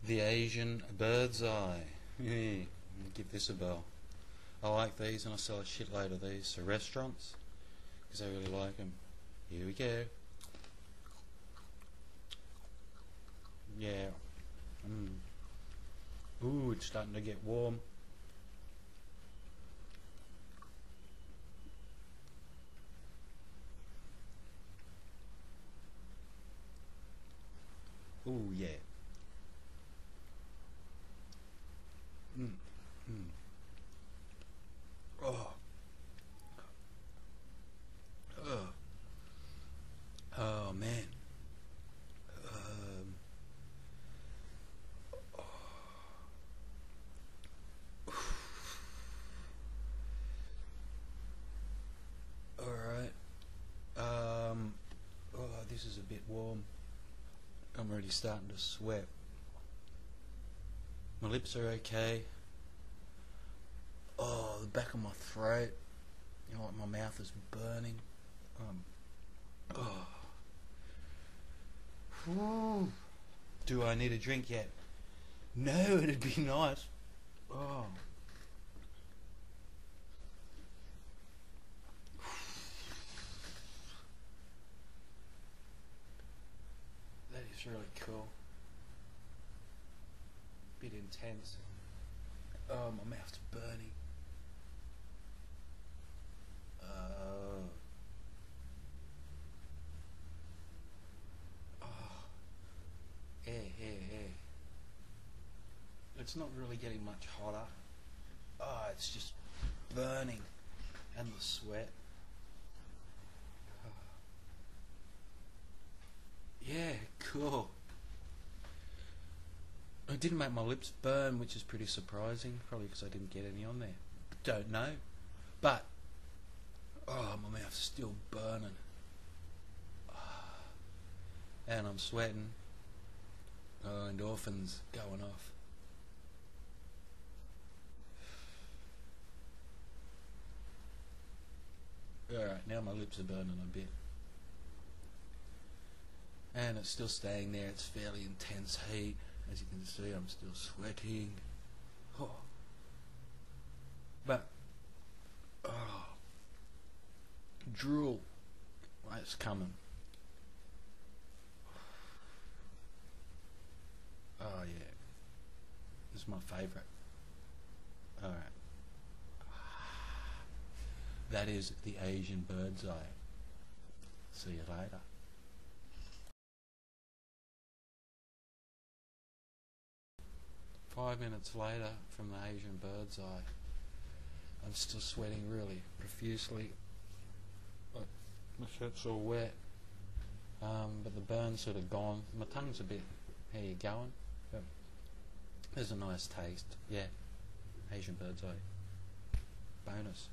The Asian bird's eye. Give this a bell. I like these and I sell a shitload of these to restaurants because I really like them. Here we go. Yeah. Ooh, it's starting to get warm. Ooh, yeah. Oh. Oh man. Alright. Oh, this is a bit warm. I'm already starting to sweat. My lips are okay. Oh, the back of my throat. You know, like my mouth is burning. Whew. Do I need a drink yet? No, it'd be nice. Oh. That is really cool. Bit intense. Oh, my mouth's burning. It's not really getting much hotter. Oh, it's just burning. And the sweat. Yeah, cool. I didn't make my lips burn, which is pretty surprising. Probably because I didn't get any on there. Don't know. But, oh, my mouth's still burning. And I'm sweating. Oh, endorphins going off. Alright, now my lips are burning a bit. And it's still staying there. It's fairly intense heat. As you can see, I'm still sweating. Oh. But, oh, drool. Well, it's coming. Oh yeah, this is my favourite. Alright. That is the Asian bird's eye. See you later. Five minutes later from the Asian bird's eye. I'm still sweating really profusely. My shirt's all wet. But the burn's sort of gone. My tongue's a bit, how you going? But there's a nice taste. Yeah. Asian bird's eye. Bonus.